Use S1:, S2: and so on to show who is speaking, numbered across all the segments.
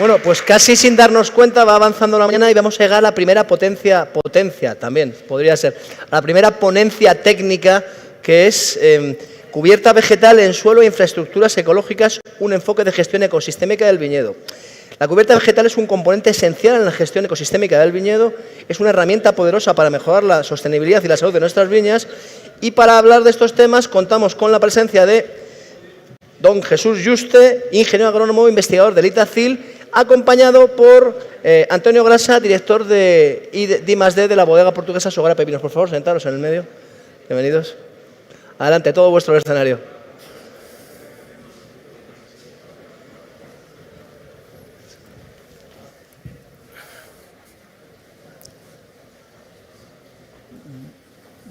S1: Bueno, pues casi sin darnos cuenta va avanzando la mañana y vamos a llegar a la primera potencia también, podría ser, a la primera ponencia técnica que es cubierta vegetal en suelo e infraestructuras ecológicas, un enfoque de gestión ecosistémica del viñedo. La cubierta vegetal es un componente esencial en la gestión ecosistémica del viñedo, es una herramienta poderosa para mejorar la sostenibilidad y la salud de nuestras viñas, y para hablar de estos temas contamos con la presencia de don Jesús Yuste, ingeniero agrónomo, investigador del ITACIL, acompañado por Antonio Grasa, director de I+D de la bodega portuguesa Sogrape Vinos. Por favor, sentaros en el medio. Bienvenidos. Adelante, todo vuestro escenario.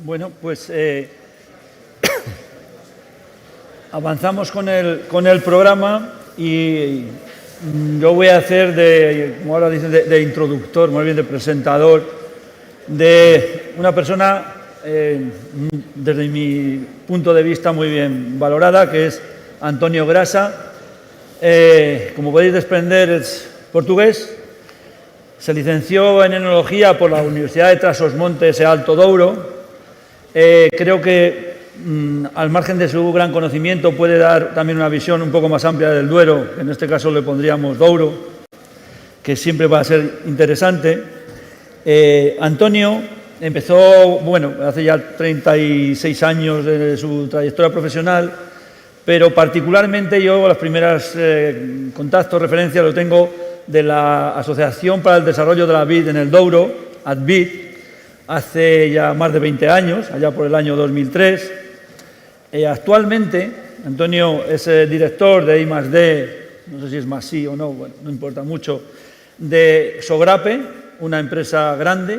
S2: Bueno, pues avanzamos con el programa y yo voy a hacer como ahora dicen, de introductor, más bien de presentador, de una persona, desde mi punto de vista, muy bien valorada, que es Antonio Grasa. Como podéis desprender, es portugués, se licenció en enología por la Universidad de Trás-os-Montes e Alto Douro. Creo que al margen de su gran conocimiento puede dar también una visión un poco más amplia del Duero, que en este caso le pondríamos Douro, que siempre va a ser interesante. Antonio empezó, bueno, hace ya 36 años de su trayectoria profesional, pero particularmente yo los primeros contactos, referencias, lo tengo de la Asociación para el Desarrollo de la Vid en el Douro, ADVID, hace ya más de 20 años, allá por el año 2003. Actualmente, Antonio es director de I+D, no sé si es más sí o no, bueno, no importa mucho, de Sogrape, una empresa grande,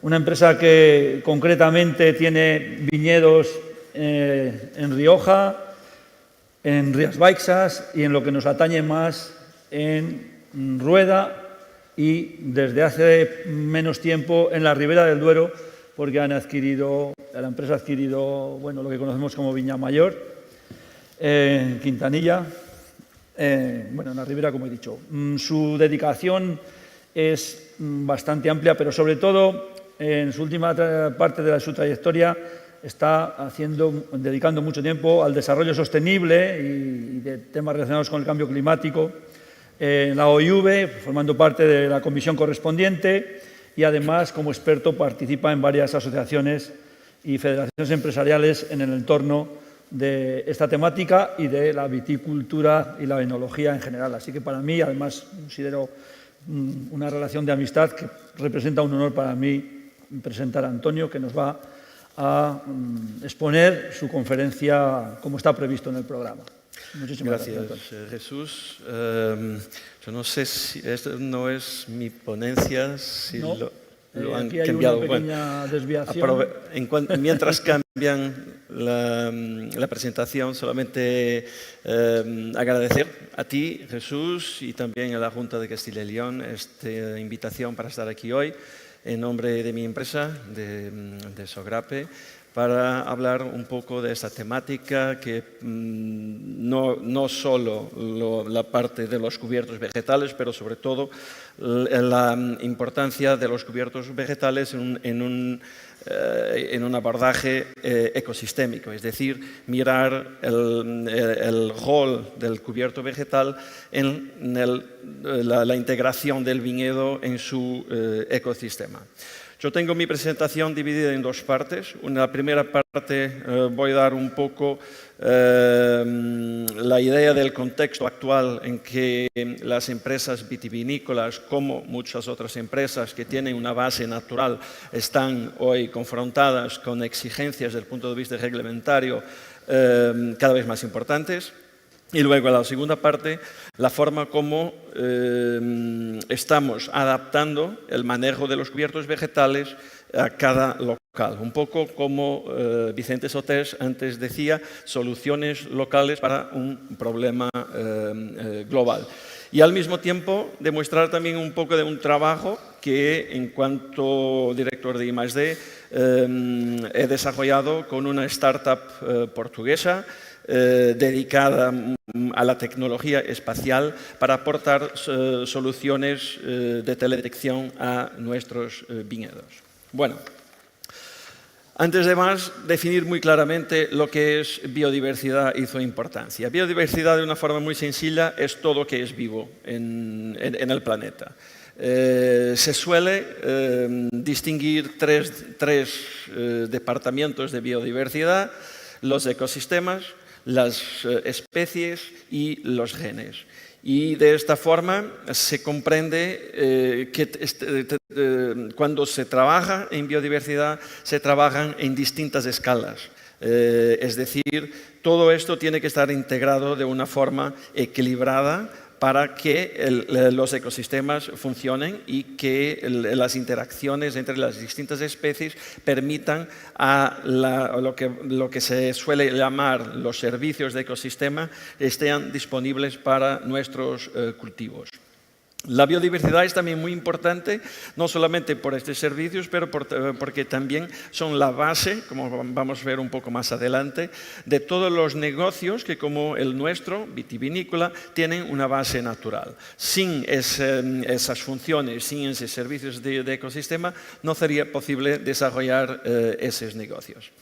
S2: una empresa que concretamente tiene viñedos en Rioja, en Rías Baixas y en lo que nos atañe más en Rueda y desde hace menos tiempo en la Ribera del Duero, porque la empresa ha adquirido, bueno, lo que conocemos como Viña Mayor, en Quintanilla, bueno, en la Ribera, como he dicho. Su dedicación es bastante amplia, pero sobre todo en su última parte de su trayectoria está dedicando mucho tiempo al desarrollo sostenible y de temas relacionados con el cambio climático. En la OIV, formando parte de la comisión correspondiente, y además como experto participa en varias asociaciones y federaciones empresariales en el entorno de esta temática y de la viticultura y la enología en general. Así que para mí, además, considero una relación de amistad que representa un honor para mí presentar a Antonio, que nos va a exponer su conferencia como está previsto en el programa. Muchísimas
S3: gracias, Jesús. Yo no sé si esta no es mi ponencia, si
S2: no,
S3: lo han
S2: aquí hay
S3: cambiado.
S2: una pequeña desviación.
S3: Mientras cambian la presentación, solamente agradecer a ti, Jesús, y también a la Junta de Castilla y León esta invitación para estar aquí hoy en nombre de mi empresa, de Sogrape, para hablar un poco de esta temática que no solo la parte de los cubiertos vegetales, pero sobre todo la importancia de los cubiertos vegetales en un abordaje ecosistémico, es decir, mirar el rol del cubierto vegetal en la integración del viñedo en su ecosistema. Yo tengo mi presentación dividida en dos partes. En la primera parte voy a dar un poco la idea del contexto actual en que las empresas vitivinícolas, como muchas otras empresas que tienen una base natural, están hoy confrontadas con exigencias desde el punto de vista reglamentario cada vez más importantes. Y luego, en la segunda parte, la forma como estamos adaptando el manejo de los cubiertos vegetales a cada local. Un poco como Vicente Sotés antes decía, soluciones locales para un problema global. Y al mismo tiempo demostrar también un poco de un trabajo que, en cuanto director de I+D, he desarrollado con una startup portuguesa dedicada a la tecnología espacial para aportar soluciones de teledetección a nuestros viñedos. Bueno, antes de más, definir muy claramente lo que es biodiversidad y su importancia. Biodiversidad, de una forma muy sencilla, es todo que es vivo en el planeta. Se suele distinguir tres departamentos de biodiversidad: los ecosistemas, las especies y los genes. Y de esta forma se comprende que cuando se trabaja en biodiversidad, se trabajan en distintas escalas. Es decir, todo esto tiene que estar integrado de una forma equilibrada para que los ecosistemas funcionen y que las interacciones entre las distintas especies permitan a lo que se suele llamar los servicios de ecosistema estén disponibles para nuestros cultivos. La biodiversidad es también muy importante, no solamente por estos servicios, pero porque también son la base, como vamos a ver un poco más adelante, de todos los negocios que, como el nuestro, vitivinícola, tienen una base natural. Sin esas funciones, sin esos servicios de ecosistema, no sería posible desarrollar esos negocios.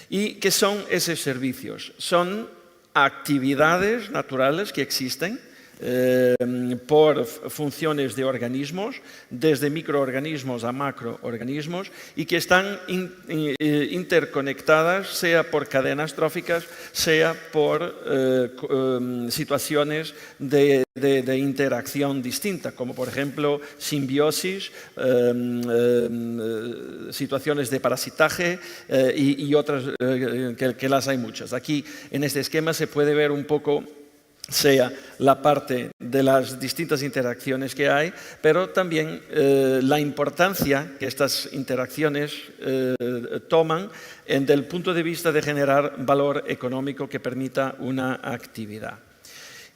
S3: ¿Y qué son esos servicios? Son actividades naturales que existen por funciones de organismos, desde microorganismos a macroorganismos, y que están interconectadas, sea por cadenas tróficas, sea por situaciones de interacción distinta, como por ejemplo simbiosis, situaciones de parasitaje y otras que las hay muchas. Aquí en este esquema se puede ver un poco sea la parte de las distintas interacciones que hay, pero también la importancia que estas interacciones toman desde el punto de vista de generar valor económico que permita una actividad.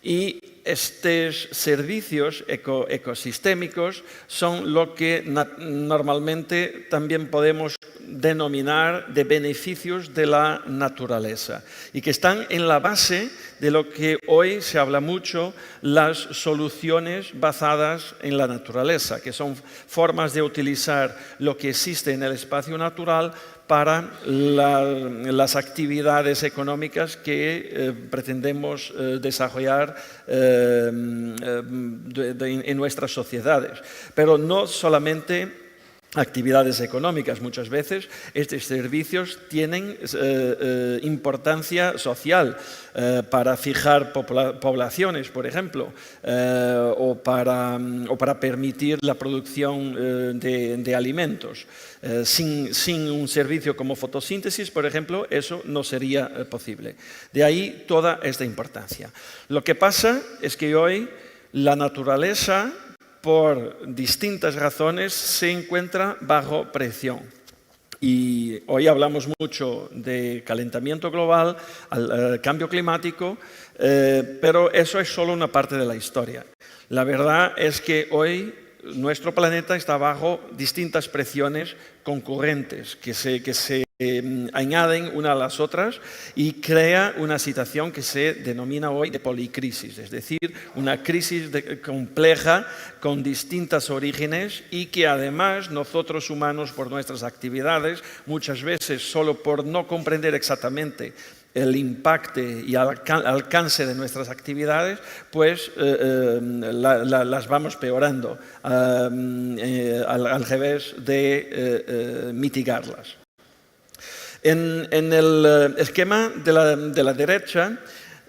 S3: Y estos servicios ecosistémicos son lo que normalmente también podemos denominar de beneficios de la naturaleza y que están en la base de lo que hoy se habla mucho, las soluciones basadas en la naturaleza, que son formas de utilizar lo que existe en el espacio natural para las actividades económicas que pretendemos desarrollar en nuestras sociedades. Pero no solamente actividades económicas. Muchas veces estos servicios tienen importancia social para fijar poblaciones, por ejemplo, o para permitir la producción de alimentos. Sin un servicio como fotosíntesis, por ejemplo, eso no sería posible. De ahí toda esta importancia. Lo que pasa es que hoy la naturaleza, por distintas razones, se encuentra bajo presión. Y hoy hablamos mucho de calentamiento global, cambio climático, pero eso es solo una parte de la historia. La verdad es que hoy nuestro planeta está bajo distintas presiones concurrentes que se añaden una a las otras y crea una situación que se denomina hoy de policrisis, es decir, una crisis compleja con distintos orígenes y que además nosotros humanos, por nuestras actividades, muchas veces solo por no comprender exactamente el impacto y alcance de nuestras actividades, pues las vamos peorando al revés de mitigarlas. En el esquema de la derecha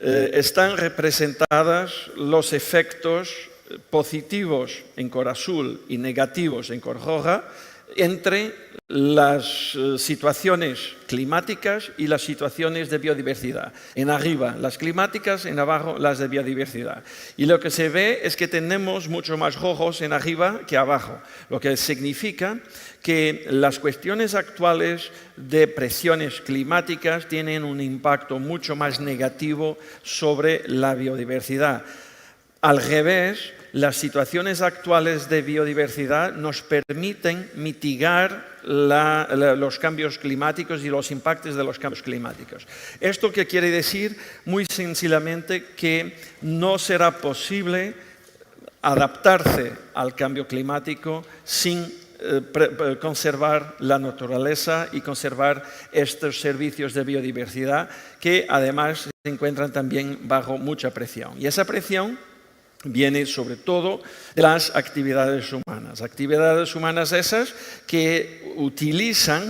S3: están representadas los efectos positivos en color azul y negativos en color roja entre las situaciones climáticas y las situaciones de biodiversidad. En arriba las climáticas, en abajo las de biodiversidad. Y lo que se ve es que tenemos mucho más rojos en arriba que abajo, lo que significa que las cuestiones actuales de presiones climáticas tienen un impacto mucho más negativo sobre la biodiversidad. Al revés, las situaciones actuales de biodiversidad nos permiten mitigar los cambios climáticos y los impactos de los cambios climáticos. ¿Esto qué quiere decir? Muy sencillamente que no será posible adaptarse al cambio climático sin conservar la naturaleza y conservar estos servicios de biodiversidad que además se encuentran también bajo mucha presión. Y esa presión viene sobre todo de las actividades humanas esas que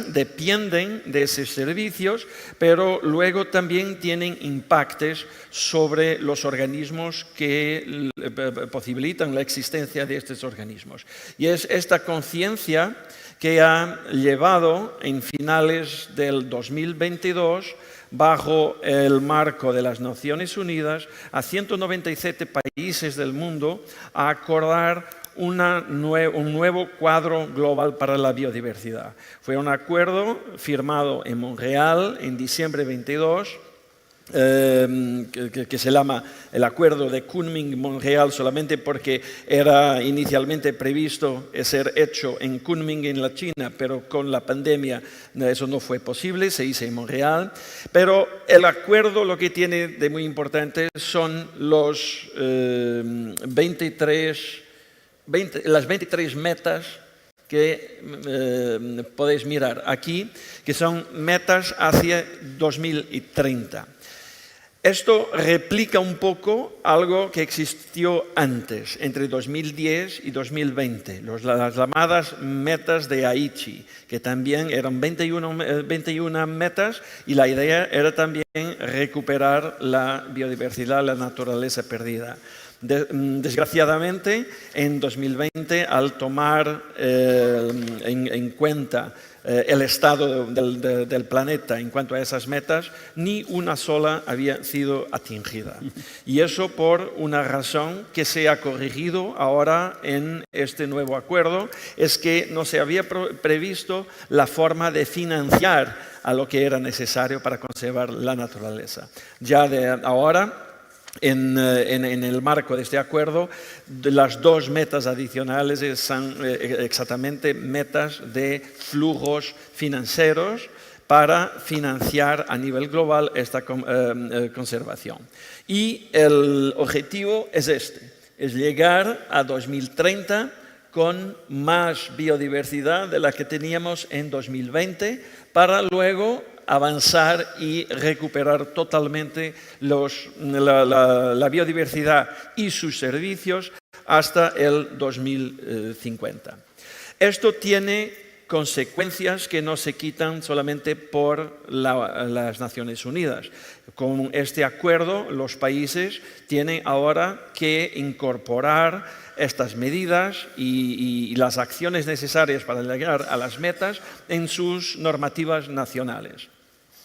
S3: dependen de esos servicios, pero luego también tienen impactos sobre los organismos que posibilitan la existencia de estos organismos. Y es esta conciencia que ha llevado en finales del 2022 bajo el marco de las Naciones Unidas a 197 países del mundo a acordar un nuevo cuadro global para la biodiversidad. Fue un acuerdo firmado en Montreal en diciembre 22, que se llama el Acuerdo de Kunming-Montreal solamente porque era inicialmente previsto ser hecho en Kunming en la China, pero con la pandemia eso no fue posible, se hizo en Montreal. Pero el acuerdo lo que tiene de muy importante son las 23 metas que podéis mirar aquí, que son metas hacia 2030. Esto replica un poco algo que existió antes, entre 2010 y 2020, las llamadas metas de Aichi, que también eran 21 metas y la idea era también recuperar la biodiversidad, la naturaleza perdida. Desgraciadamente, en 2020, al tomar en cuenta el estado del planeta en cuanto a esas metas, ni una sola había sido atingida. Y eso por una razón que se ha corregido ahora en este nuevo acuerdo, es que no se había previsto la forma de financiar a lo que era necesario para conservar la naturaleza. Ya de ahora, en el marco de este acuerdo, las dos metas adicionales son exactamente metas de flujos financieros para financiar a nivel global esta conservación. Y el objetivo es es llegar a 2030 con más biodiversidad de la que teníamos en 2020 para luego avanzar y recuperar totalmente la biodiversidad y sus servicios hasta el 2050. Esto tiene consecuencias que no se quitan solamente por las Naciones Unidas. Con este acuerdo, los países tienen ahora que incorporar estas medidas y las acciones necesarias para llegar a las metas en sus normativas nacionales.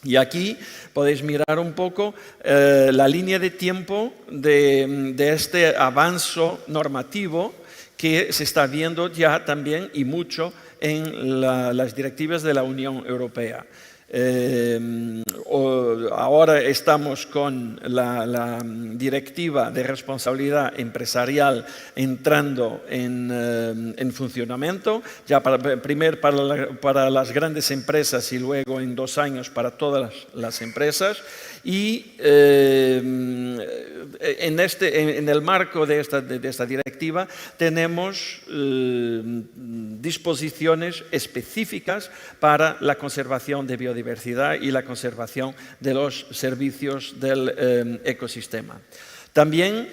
S3: Y aquí podéis mirar un poco la línea de tiempo de este avance normativo que se está viendo ya también y mucho en las directivas de la Unión Europea. Ahora estamos con la directiva de responsabilidad empresarial entrando en funcionamiento, ya primero para las grandes empresas y luego en 2 años para todas las empresas. Y en el marco de esta directiva tenemos disposiciones específicas para la conservación de biodiversidad y la conservación de los servicios del ecosistema. También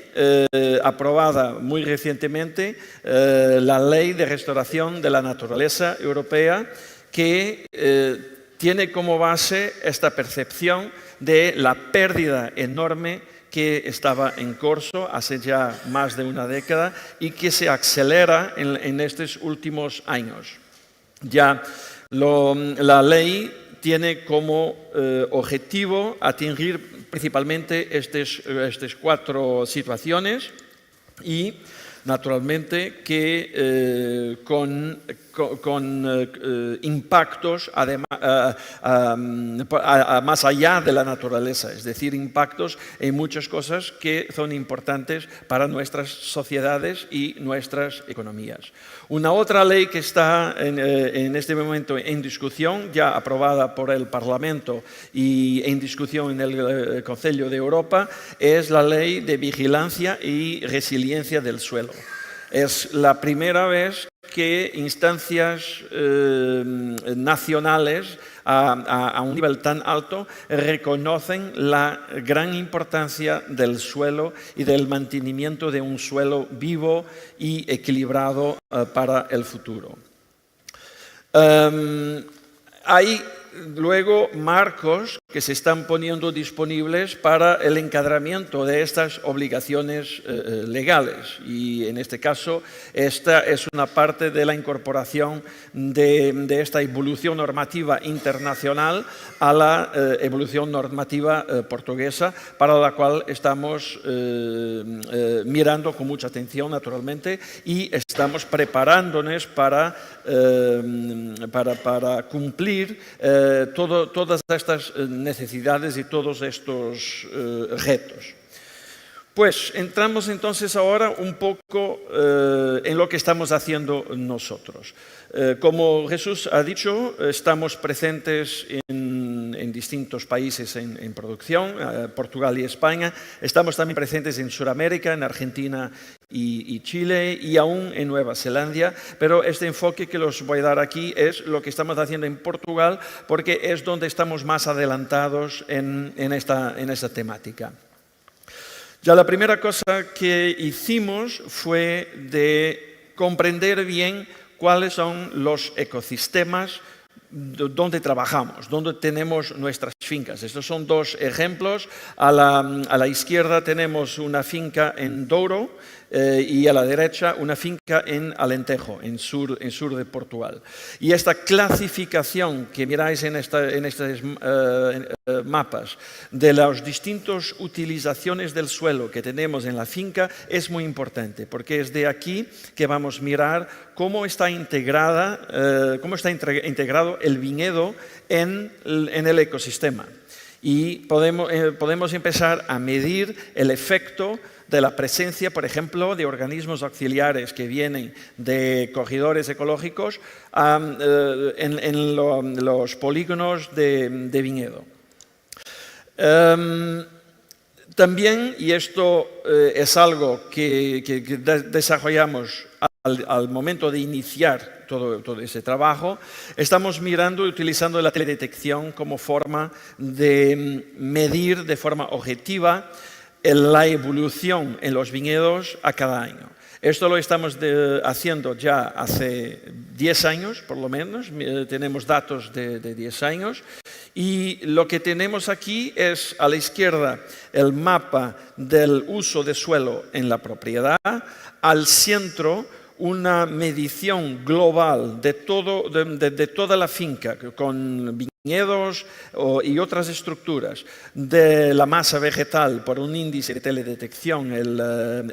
S3: aprobada muy recientemente la Ley de Restauración de la Naturaleza Europea, que tiene como base esta percepción de la pérdida enorme que estaba en curso hace ya más de una década y que se acelera en estos últimos años. Ya la ley tiene como objetivo atingir principalmente estas 4 situaciones y naturalmente, que con impactos más allá de la naturaleza, es decir, impactos en muchas cosas que son importantes para nuestras sociedades y nuestras economías. Una otra ley que está en este momento en discusión, ya aprobada por el Parlamento y en discusión en el Consejo de Europa, es la Ley de Vigilancia y Resiliencia del Suelo. Es la primera vez que instancias nacionales a un nivel tan alto reconocen la gran importancia del suelo y del mantenimiento de un suelo vivo y equilibrado para el futuro. Hay luego marcos que se están poniendo disponibles para el encadenamiento de estas obligaciones legales, y en este caso esta es una parte de la incorporación de esta evolución normativa internacional a la evolución normativa portuguesa, para la cual estamos mirando con mucha atención, naturalmente, y estamos preparándonos para cumplir todas estas necesidades y todos estos retos. Pues entramos entonces ahora un poco en lo que estamos haciendo nosotros. Como Jesús ha dicho, estamos presentes en distintos países en producción, Portugal y España. Estamos también presentes en Sudamérica, en Argentina y Chile, y aún en Nueva Zelanda, pero este enfoque que os voy a dar aquí es lo que estamos haciendo en Portugal, porque es donde estamos más adelantados en esta temática. Ya la primera cosa que hicimos fue de comprender bien cuáles son los ecosistemas donde trabajamos, donde tenemos nuestras fincas. Estos son dos ejemplos. A la izquierda tenemos una finca en Douro y a la derecha una finca en Alentejo, en sur de Portugal. Y esta clasificación que miráis en estos mapas de las distintas utilizaciones del suelo que tenemos en la finca es muy importante, porque es de aquí que vamos a mirar cómo está integrado el viñedo en el ecosistema. Y podemos empezar a medir el efecto de la presencia, por ejemplo, de organismos auxiliares que vienen de corredores ecológicos en los polígonos de viñedo. También, y esto es algo que desarrollamos al momento de iniciar todo ese trabajo, estamos mirando y utilizando la teledetección como forma de medir de forma objetiva la evolución en los viñedos a cada año. Esto lo estamos haciendo ya hace 10 años, por lo menos. Tenemos datos de 10 años. Y lo que tenemos aquí es, a la izquierda, el mapa del uso de suelo en la propiedad. Al centro, una medición global de toda la finca, con viñedos y otras estructuras, de la masa vegetal por un índice de teledetección, el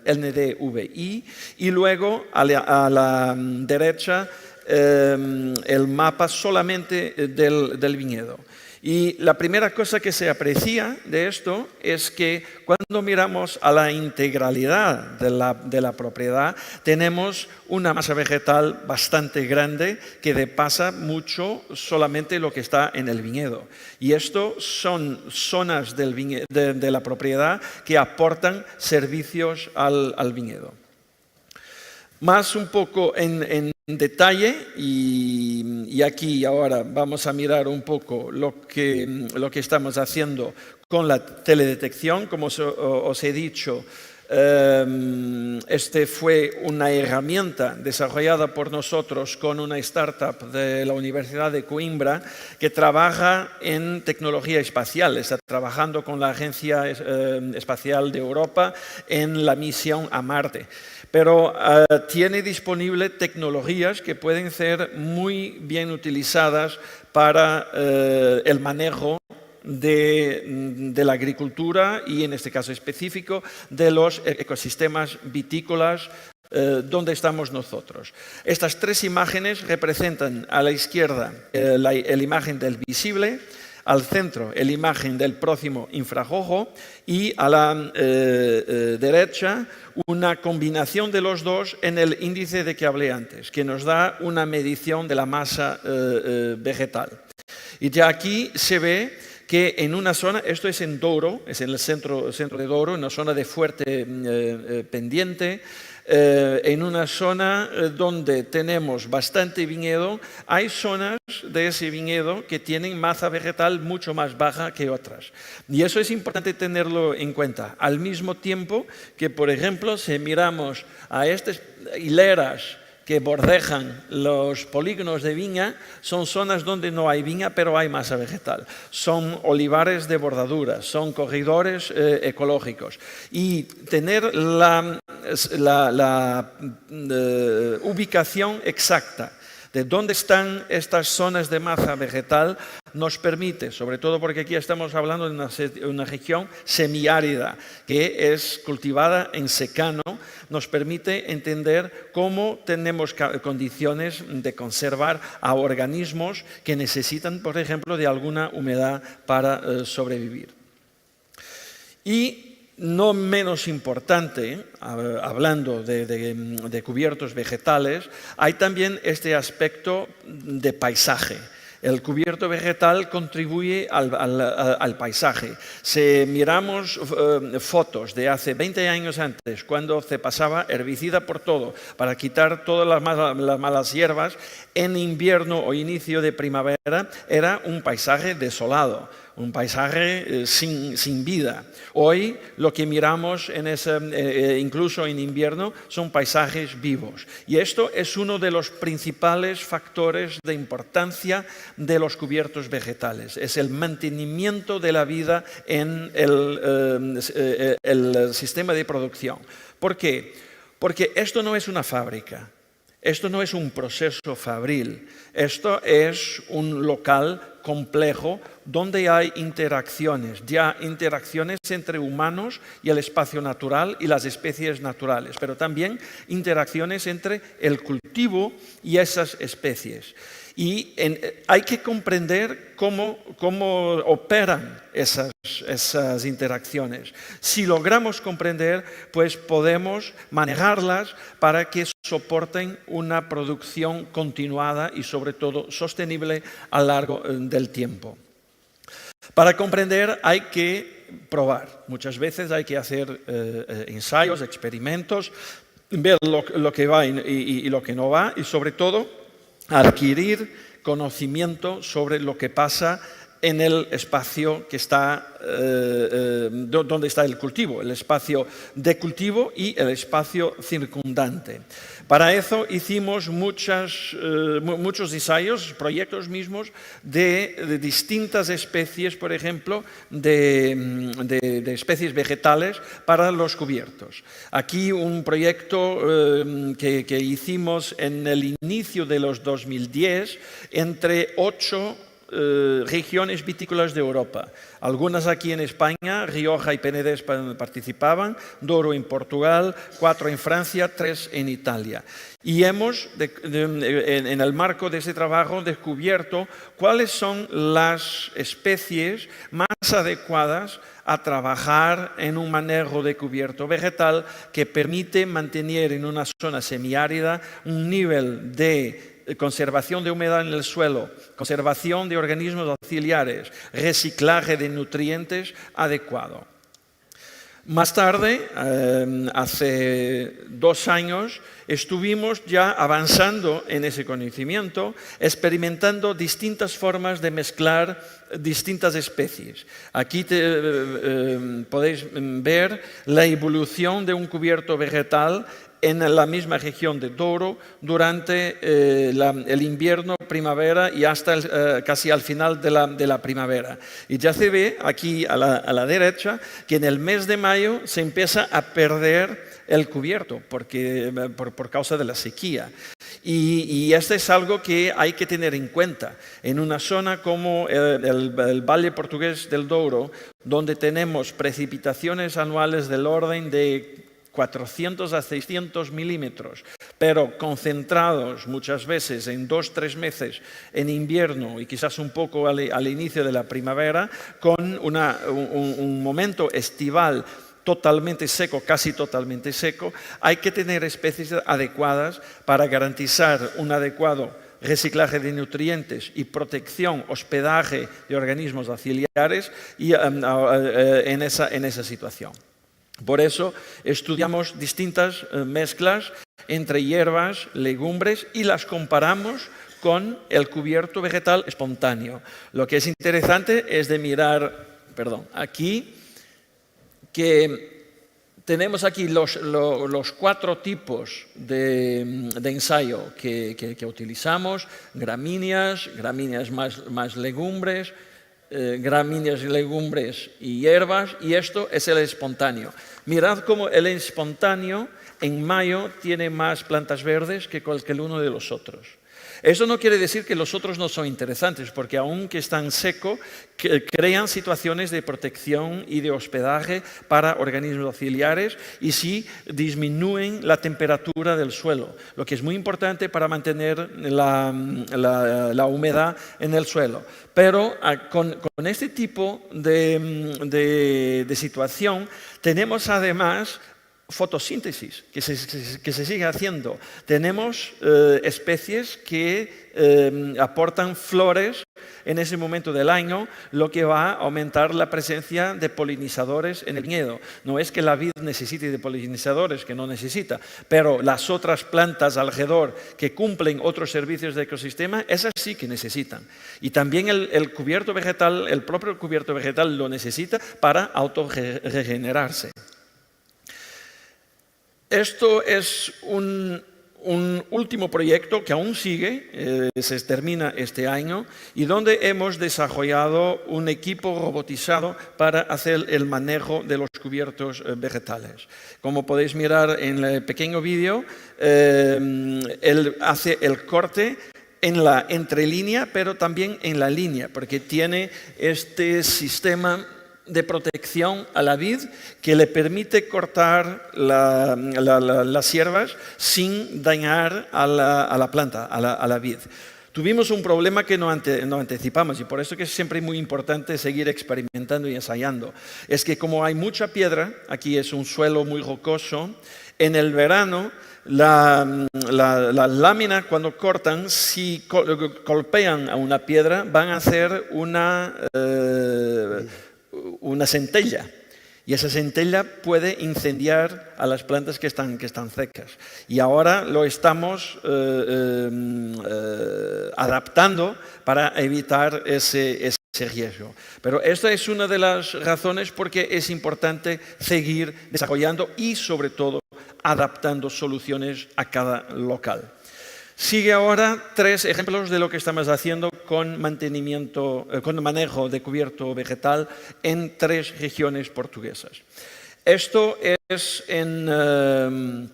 S3: NDVI, y luego a la derecha el mapa solamente del viñedo. Y la primera cosa que se aprecia de esto es que cuando miramos a la integralidad de la propiedad, tenemos una masa vegetal bastante grande que depasa mucho solamente lo que está en el viñedo. Y esto son zonas de la propiedad que aportan servicios al viñedo. Más un poco en detalle, y aquí ahora vamos a mirar un poco lo que estamos haciendo con la teledetección. Como os he dicho, este fue una herramienta desarrollada por nosotros con una startup de la Universidad de Coimbra que trabaja en tecnología espacial. Está trabajando con la Agencia Espacial de Europa en la misión a Marte. Pero tiene disponible tecnologías que pueden ser muy bien utilizadas para el manejo de la agricultura y, en este caso específico, de los ecosistemas vitícolas donde estamos nosotros. Estas tres imágenes representan a la izquierda la imagen del visible, al centro la imagen del próximo infrarrojo y a la derecha una combinación de los dos en el índice de que hablé antes, que nos da una medición de la masa vegetal. Y ya aquí se ve que en una zona, esto es en Douro, es en el centro de Douro, en una zona de fuerte pendiente, en una zona donde tenemos bastante viñedo, hay zonas de ese viñedo que tienen masa vegetal mucho más baja que otras. Y eso es importante tenerlo en cuenta. Al mismo tiempo que, por ejemplo, si miramos a estas hileras que bordejan los polígonos de viña, son zonas donde no hay viña, pero hay masa vegetal. Son olivares de bordadura, son corredores ecológicos. Y tener la ubicación exacta de dónde están estas zonas de masa vegetal nos permite, sobre todo porque aquí estamos hablando de una región semiárida que es cultivada en secano, nos permite entender cómo tenemos condiciones de conservar a organismos que necesitan, por ejemplo, de alguna humedad para sobrevivir. Y no menos importante, hablando de cubiertos vegetales, hay también este aspecto de paisaje. El cubierto vegetal contribuye al paisaje. Si miramos fotos de hace 20 años antes, cuando se pasaba herbicida por todo para quitar todas las malas hierbas, en invierno o inicio de primavera era un paisaje desolado, un paisaje sin vida. Hoy lo que miramos incluso en invierno son paisajes vivos. Y esto es uno de los principales factores de importancia de los cubiertos vegetales. Es el mantenimiento de la vida en el sistema de producción. ¿Por qué? Porque esto no es una fábrica. Esto no es un proceso fabril, esto es un local complejo donde hay interacciones, ya interacciones entre humanos y el espacio natural y las especies naturales, pero también interacciones entre el cultivo y esas especies. Y hay que comprender cómo operan esas interacciones. Si logramos comprender, pues podemos manejarlas para que soporten una producción continuada y sobre todo sostenible a lo largo del tiempo. Para comprender hay que probar. Muchas veces hay que hacer ensayos, experimentos, ver lo que va y lo que no va y sobre todo adquirir conocimiento sobre lo que pasa en el espacio que está, donde está el cultivo, el espacio de cultivo y el espacio circundante. Para eso hicimos muchos ensayos, proyectos mismos de distintas especies, por ejemplo, de especies vegetales para los cubiertos. Aquí un proyecto que hicimos en el inicio de los 2010 entre 8 regiones vitícolas de Europa. Algunas aquí en España, Rioja y Penedès participaban, Douro en Portugal, 4 en Francia, 3 en Italia. Y hemos, en el marco de ese trabajo, descubierto cuáles son las especies más adecuadas a trabajar en un manejo de cubierto vegetal que permite mantener en una zona semiárida un nivel de conservación de humedad en el suelo, conservación de organismos auxiliares, reciclaje de nutrientes adecuado. Más tarde, hace 2 años, estuvimos ya avanzando en ese conocimiento, experimentando distintas formas de mezclar distintas especies. Aquí podéis ver la evolución de un cubierto vegetal en la misma región de Douro durante el invierno, primavera y hasta casi al final de la primavera. Y ya se ve aquí a la derecha que en el mes de mayo se empieza a perder el cubierto por causa de la sequía. Y esto es algo que hay que tener en cuenta. En una zona como el Valle Portugués del Douro, donde tenemos precipitaciones anuales del orden de 400 a 600 milímetros, pero concentrados muchas veces en 2-3 meses en invierno y quizás un poco al inicio de la primavera, con un momento estival totalmente seco, casi totalmente seco, hay que tener especies adecuadas para garantizar un adecuado reciclaje de nutrientes y protección, hospedaje de organismos auxiliares en esa situación. Por eso estudiamos distintas mezclas entre hierbas, legumbres y las comparamos con el cubierto vegetal espontáneo. Lo que es interesante es de mirar, aquí, que tenemos aquí los 4 tipos de ensayo que utilizamos: gramíneas más legumbres, gramíneas, legumbres y hierbas, y esto es el espontáneo. Mirad cómo el espontáneo en mayo tiene más plantas verdes que cualquier uno de los otros. Eso no quiere decir que los otros no son interesantes, porque aunque están secos, crean situaciones de protección y de hospedaje para organismos auxiliares y sí disminuyen la temperatura del suelo, lo que es muy importante para mantener la humedad en el suelo. Pero con este tipo de situación tenemos además fotosíntesis que se sigue haciendo. Tenemos especies que aportan flores en ese momento del año, lo que va a aumentar la presencia de polinizadores en el viñedo. No es que la vid necesite de polinizadores, que no necesita, pero las otras plantas alrededor que cumplen otros servicios de ecosistema, esas sí que necesitan. Y también el cubierto vegetal, el propio cubierto vegetal lo necesita para autorregenerarse. Esto es un último proyecto que aún sigue, se termina este año, y donde hemos desarrollado un equipo robotizado para hacer el manejo de los cubiertos vegetales. Como podéis mirar en el pequeño vídeo, él hace el corte en la entrelínea, pero también en la línea, porque tiene este sistema de protección a la vid que le permite cortar las hierbas sin dañar a la planta, a la vid. Tuvimos un problema que no anticipamos, y por eso que es siempre muy importante seguir experimentando y ensayando. Es que como hay mucha piedra, aquí es un suelo muy rocoso, en el verano la lámina, cuando cortan, si golpean a una piedra, van a hacer una centella, y esa centella puede incendiar a las plantas que están secas. Y ahora lo estamos adaptando para evitar ese riesgo. Pero esta es una de las razones por qué es importante seguir desarrollando y sobre todo adaptando soluciones a cada local. Sigue ahora 3 ejemplos de lo que estamos haciendo con manejo de cubierto vegetal en 3 regiones portuguesas. Esto es en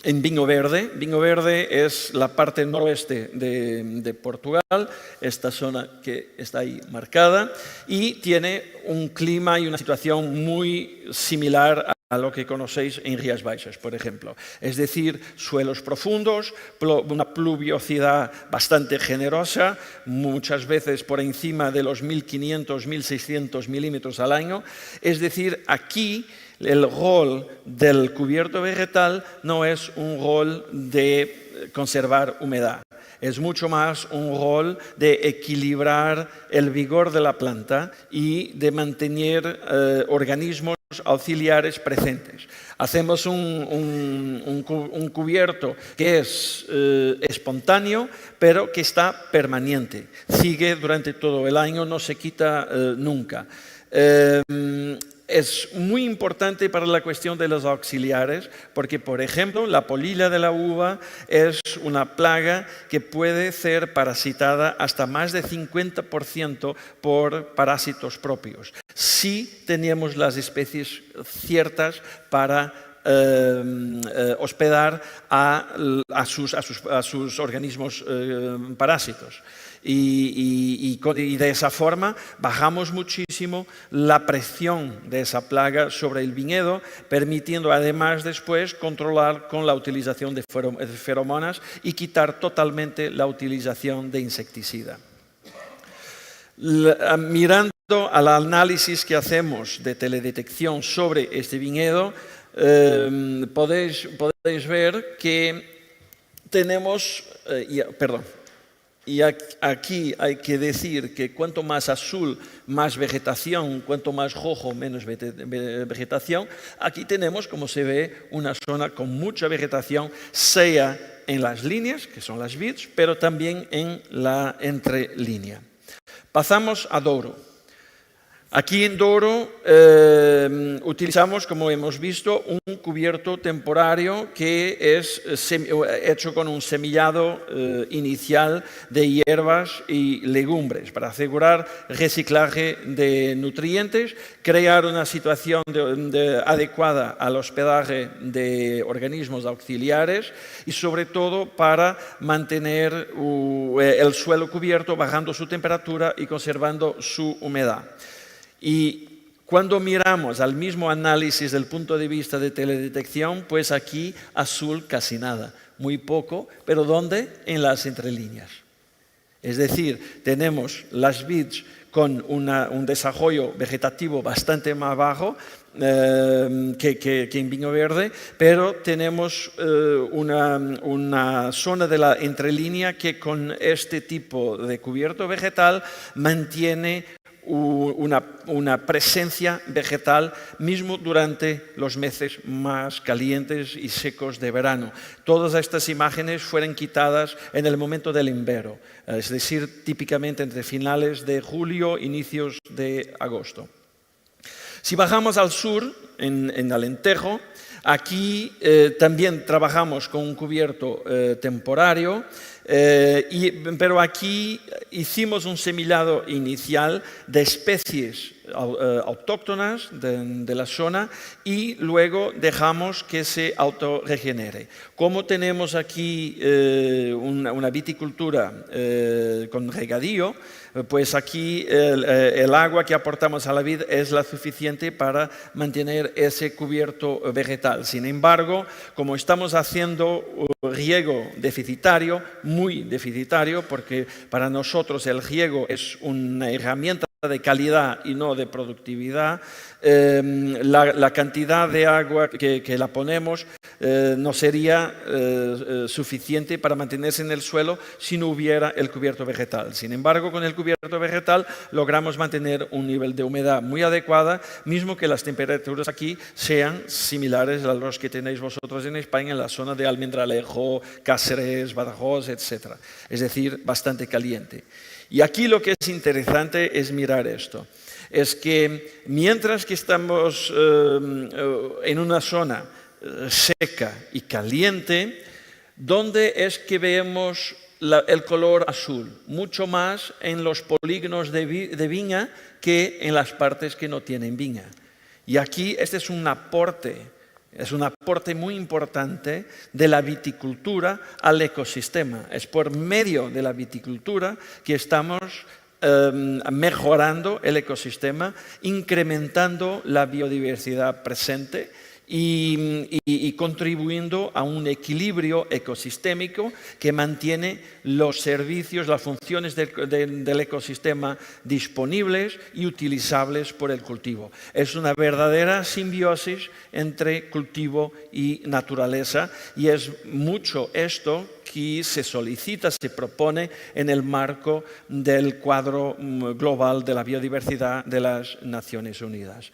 S3: Vinho Verde. Vinho Verde es la parte noroeste de Portugal, esta zona que está ahí marcada, y tiene un clima y una situación muy similar a lo que conocéis en Rías Baixas, por ejemplo. Es decir, suelos profundos, una pluviosidad bastante generosa, muchas veces por encima de los 1.500, 1.600 milímetros al año. Es decir, aquí el rol del cubierto vegetal no es un rol de conservar humedad. Es mucho más un rol de equilibrar el vigor de la planta y de mantener organismos auxiliares presentes. Hacemos un cubierto que es espontáneo, pero que está permanente. Sigue durante todo el año, no se quita nunca. Es muy importante para la cuestión de los auxiliares porque, por ejemplo, la polilla de la uva es una plaga que puede ser parasitada hasta más de 50% por parásitos propios. Si tenemos las especies ciertas para hospedar a sus organismos parásitos. Y de esa forma bajamos muchísimo la presión de esa plaga sobre el viñedo, permitiendo además después controlar con la utilización de feromonas y quitar totalmente la utilización de insecticida. Mirando al análisis que hacemos de teledetección sobre este viñedo, podéis ver que tenemos, y aquí hay que decir que cuanto más azul, más vegetación, cuanto más rojo, menos vegetación. Aquí tenemos, como se ve, una zona con mucha vegetación, sea en las líneas, que son las vids, pero también en la entrelínea. Pasamos a Douro. Aquí en Douro utilizamos, como hemos visto, un cubierto temporario que es hecho con un semillado inicial de hierbas y legumbres para asegurar reciclaje de nutrientes, crear una situación adecuada al hospedaje de organismos auxiliares y sobre todo para mantener el suelo cubierto, bajando su temperatura y conservando su humedad. Y cuando miramos al mismo análisis del punto de vista de teledetección, pues aquí azul casi nada, muy poco, pero ¿dónde? En las entrelíneas. Es decir, tenemos las vids con un desarrollo vegetativo bastante más bajo que en viño verde, pero tenemos una zona de la entrelínea que con este tipo de cubierto vegetal mantiene una presencia vegetal mismo durante los meses más calientes y secos de verano. Todas estas imágenes fueron quitadas en el momento del invierno, es decir, típicamente entre finales de julio, inicios de agosto. Si bajamos al sur, en Alentejo, aquí también trabajamos con un cubierto temporario, pero aquí hicimos un semillado inicial de especies autóctonas de la zona y luego dejamos que se autorregenere. Como tenemos aquí una viticultura con regadío, pues aquí el agua que aportamos a la vid es la suficiente para mantener ese cubierto vegetal. Sin embargo, como estamos haciendo riego deficitario, muy deficitario, porque para nosotros el riego es una herramienta de calidad y no de productividad, la cantidad de agua que la ponemos no sería suficiente para mantenerse en el suelo si no hubiera el cubierto vegetal. Sin embargo, con el cubierto vegetal logramos mantener un nivel de humedad muy adecuada, mismo que las temperaturas aquí sean similares a los que tenéis vosotros en España, en la zona de Almendralejo, Cáceres, Badajoz, etc. Es decir, bastante caliente. Y aquí lo que es interesante es mirar esto. Es que mientras que estamos en una zona seca y caliente, ¿dónde es que vemos el color azul? Mucho más en los polígonos de viña que en las partes que no tienen viña. Y aquí este es un aporte muy importante de la viticultura al ecosistema. Es por medio de la viticultura que estamos mejorando el ecosistema, incrementando la biodiversidad presente y contribuyendo a un equilibrio ecosistémico que mantiene los servicios, las funciones del ecosistema disponibles y utilizables por el cultivo. Es una verdadera simbiosis entre cultivo y naturaleza y es mucho esto que se solicita, se propone en el marco del cuadro global de la biodiversidad de las Naciones Unidas.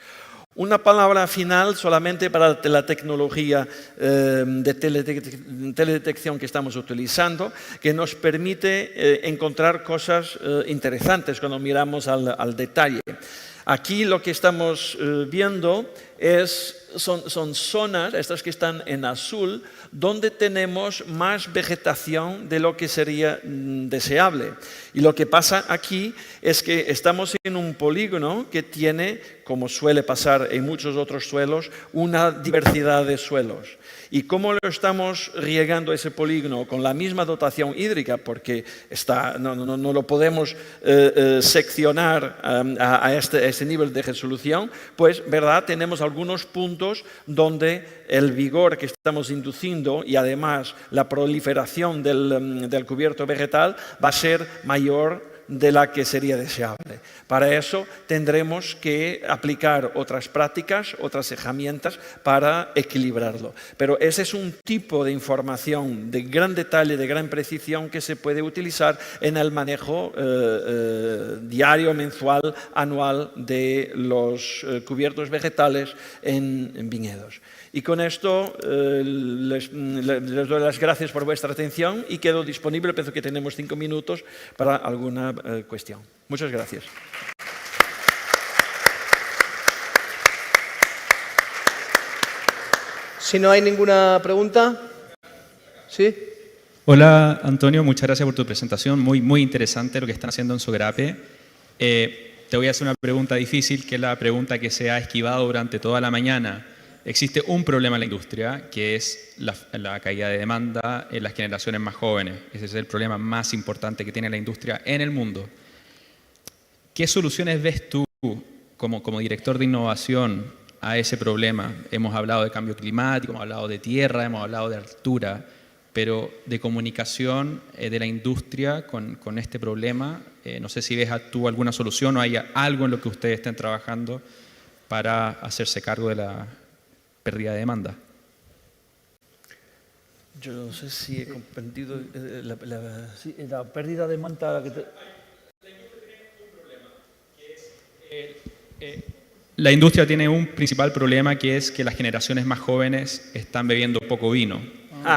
S3: Una palabra final solamente para la tecnología de teledetección que estamos utilizando, que nos permite encontrar cosas interesantes cuando miramos al detalle. Aquí lo que estamos viendo son zonas, estas que están en azul, donde tenemos más vegetación de lo que sería deseable. Y lo que pasa aquí es que estamos en un polígono que tiene, como suele pasar en muchos otros suelos, una diversidad de suelos. ¿Y cómo lo estamos riegando ese polígono? Con la misma dotación hídrica, porque no lo podemos seccionar a este nivel de resolución, pues, ¿verdad? Tenemos algunos puntos donde el vigor que estamos induciendo y además la proliferación del cubierto vegetal va a ser mayor de la que sería deseable. Para eso tendremos que aplicar otras prácticas, otras herramientas para equilibrarlo. Pero ese es un tipo de información de gran detalle, de gran precisión que se puede utilizar en el manejo diario, mensual, anual de los cubiertos vegetales en viñedos. Y con esto les doy las gracias por vuestra atención y quedo disponible, pienso que tenemos 5 minutos para alguna cuestión. Muchas gracias.
S1: Si no hay ninguna pregunta, ¿sí?
S4: Hola Antonio, muchas gracias por tu presentación, muy interesante lo que están haciendo en Sogrape. Te voy a hacer una pregunta difícil, que es la pregunta que se ha esquivado durante toda la mañana. Existe un problema en la industria, que es la caída de demanda en las generaciones más jóvenes. Ese es el problema más importante que tiene la industria en el mundo. ¿Qué soluciones ves tú como director de innovación a ese problema? Hemos hablado de cambio climático, hemos hablado de tierra, hemos hablado de altura, pero de comunicación de la industria con este problema, no sé si ves tú alguna solución o hay algo en lo que ustedes estén trabajando para hacerse cargo de la pérdida de demanda.
S3: Yo no sé si he comprendido
S2: Sí, la pérdida de demanda...
S4: La industria tiene un principal problema, que es que las generaciones más jóvenes están bebiendo poco vino.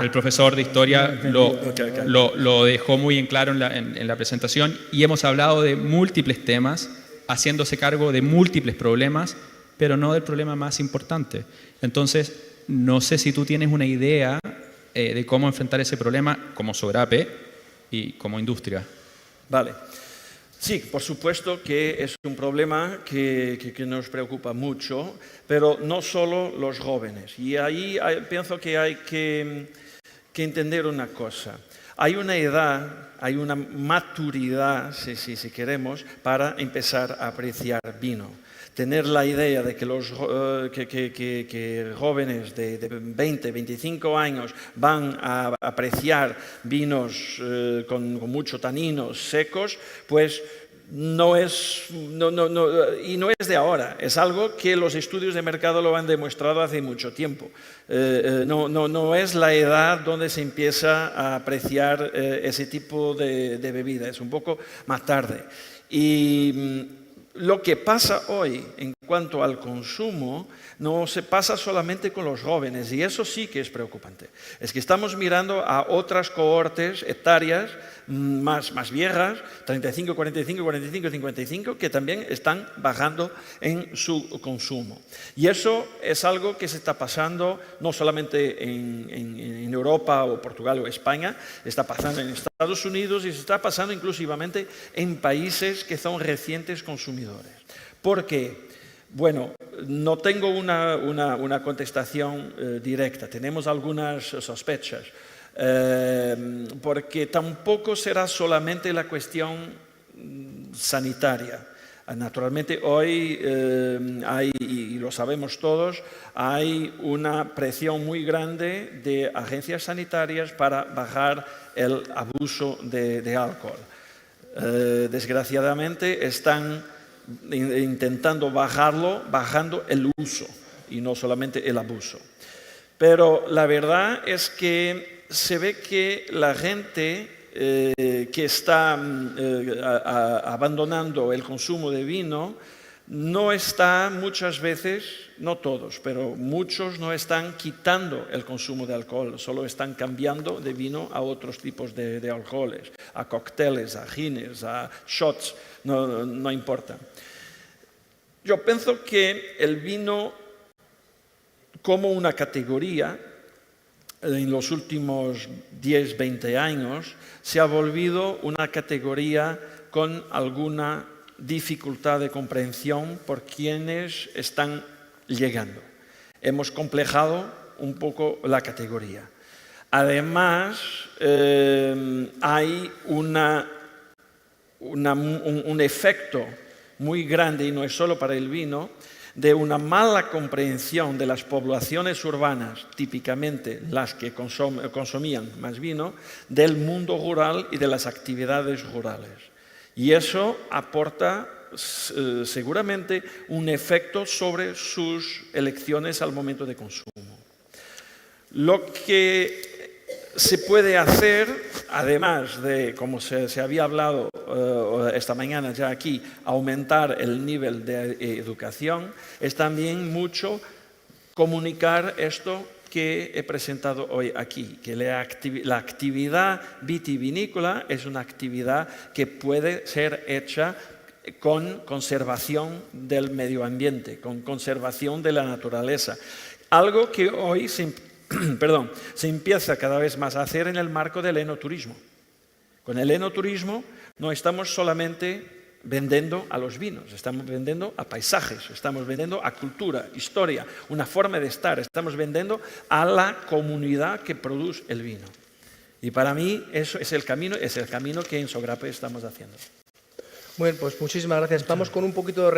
S4: El profesor de historia lo dejó muy en claro en la presentación y hemos hablado de múltiples temas, haciéndose cargo de múltiples problemas, pero no del problema más importante. Entonces, no sé si tú tienes una idea de cómo enfrentar ese problema como Sogrape y como industria.
S3: Vale. Sí, por supuesto que es un problema que nos preocupa mucho, pero no solo los jóvenes. Y ahí pienso que hay que entender una cosa. Hay una edad, hay una maturidad, si queremos, para empezar a apreciar vino. Tener la idea de que los jóvenes de 20, 25 años van a apreciar vinos con mucho taninos secos, pues no es de ahora, es algo que los estudios de mercado lo han demostrado hace mucho tiempo. No es la edad donde se empieza a apreciar ese tipo de bebida, es un poco más tarde. Y lo que pasa hoy en cuanto al consumo no se pasa solamente con los jóvenes, y eso sí que es preocupante. Es que estamos mirando a otras cohortes etarias más viejas, 35, 45, 45, 55, que también están bajando en su consumo. Y eso es algo que se está pasando no solamente en Europa o Portugal o España, está pasando en Estados Unidos y se está pasando inclusivamente en países que son recientes consumidores. ¿Por qué? Bueno, no tengo una contestación directa, tenemos algunas sospechas. Porque tampoco será solamente la cuestión sanitaria. Naturalmente hoy hay, y lo sabemos todos, hay una presión muy grande de agencias sanitarias para bajar el abuso de alcohol. Desgraciadamente están intentando bajarlo, bajando el uso y no solamente el abuso. Pero la verdad es que se ve que la gente que está abandonando el consumo de vino no está muchas veces, no todos, pero muchos no están quitando el consumo de alcohol, solo están cambiando de vino a otros tipos de alcoholes, a cócteles, a gines, a shots, no importa. Yo pienso que el vino como una categoría en los últimos 10, 20 años se ha volvido una categoría con alguna dificultad de comprensión por quienes están llegando. Hemos complejado un poco la categoría. Además, hay un efecto muy grande, y no es solo para el vino, de una mala comprensión de las poblaciones urbanas, típicamente las que consumían más vino, del mundo rural y de las actividades rurales. Y eso aporta seguramente un efecto sobre sus elecciones al momento de consumo. Lo que se puede hacer, además de, como se había hablado esta mañana ya aquí, aumentar el nivel de educación, es también mucho comunicar esto que he presentado hoy aquí, que la actividad vitivinícola es una actividad que puede ser hecha con conservación del medio ambiente, con conservación de la naturaleza. Algo que hoy se empieza cada vez más a hacer en el marco del enoturismo. Con el enoturismo no estamos solamente vendiendo a los vinos, estamos vendiendo a paisajes, estamos vendiendo a cultura, historia, una forma de estar, estamos vendiendo a la comunidad que produce el vino. Y para mí eso es el camino que en Sogrape estamos haciendo.
S1: Bueno, pues muchísimas gracias. Vamos con un poquito de